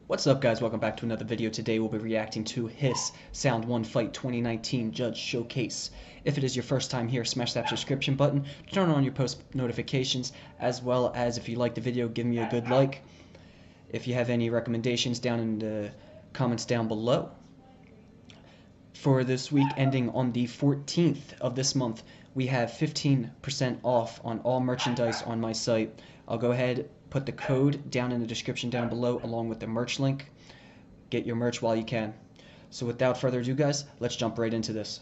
What's up, guys? Welcome back to another video. Today we'll be reacting to Hiss Sound 1 Fight 2019 Judge Showcase. If it is your first time here, smash that subscription button, turn on your post notifications, as well as if you like the video, give me a good like. If you have any recommendations, down in the comments down below. For this week ending on the 14th of this month, we have 15% off on all merchandise on my site. I'll go ahead, put the code down in the description down below along with the merch link. Get your merch while you can. So without further ado, guys, let's jump right into this.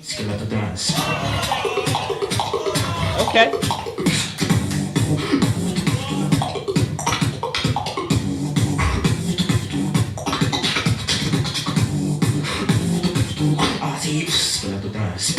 Skeleton dance. Okay. Skeleton dance.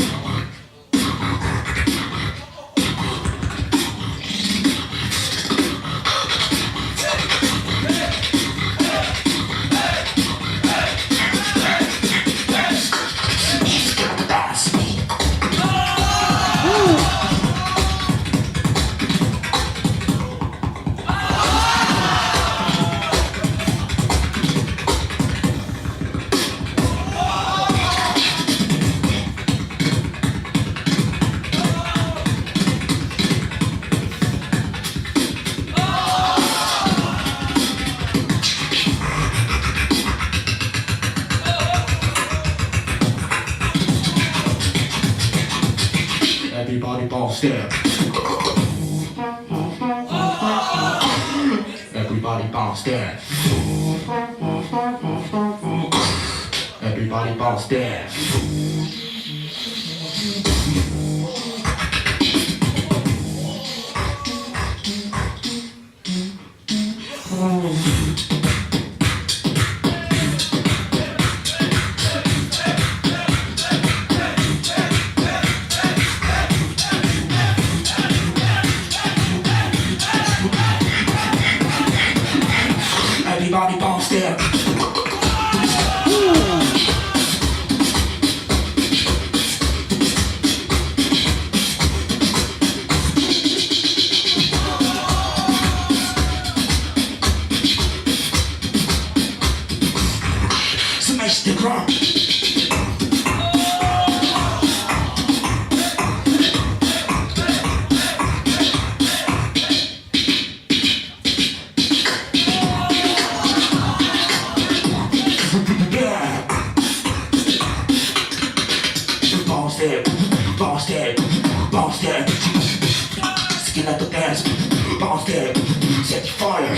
Everybody bounce there. Everybody bounce there. Everybody bounce there. Everybody bounce there. Smash the drum. Bounce there, bounce there, skin at the dance, bounce there, set fire.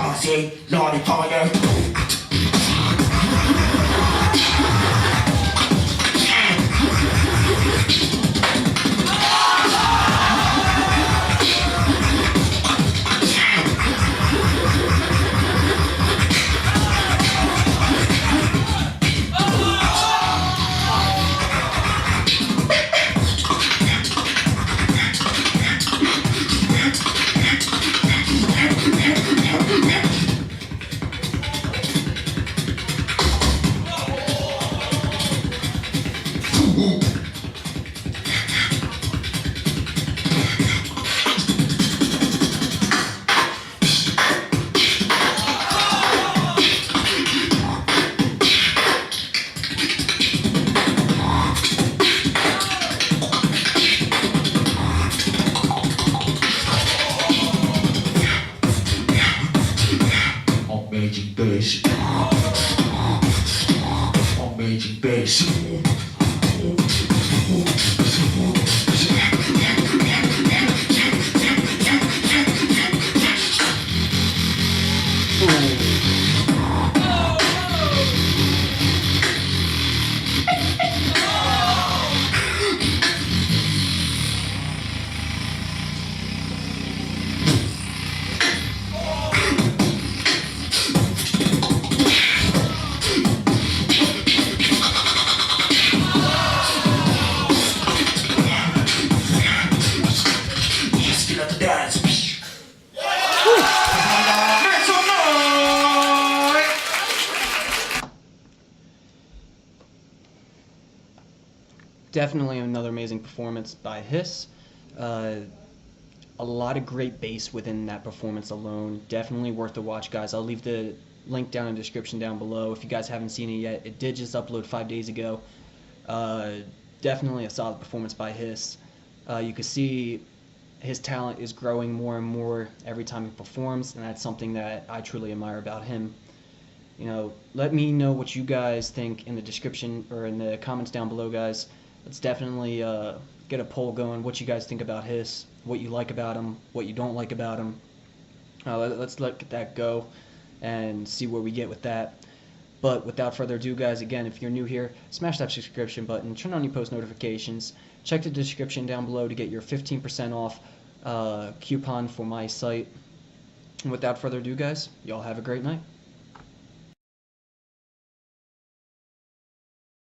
I say, Lordy fire. amazing bass. Definitely another amazing performance by Hiss. A lot of great bass within that performance alone. Definitely worth the watch, guys. I'll leave the link down in the description down below if you guys haven't seen it yet. It did just upload 5 days ago. Definitely a solid performance by Hiss. You can see his talent is growing more and more every time he performs, and that's something that I truly admire about him. You know, let me know what you guys think in the description or in the comments down below, guys. Let's definitely get a poll going. What you guys think about Hiss, what you like about him, what you don't like about him. Let's let that go and see where we get with that. But without further ado, guys, again, if you're new here, smash that subscription button, turn on your post notifications, check the description down below to get your 15% off coupon for my site. And without further ado, guys, y'all have a great night.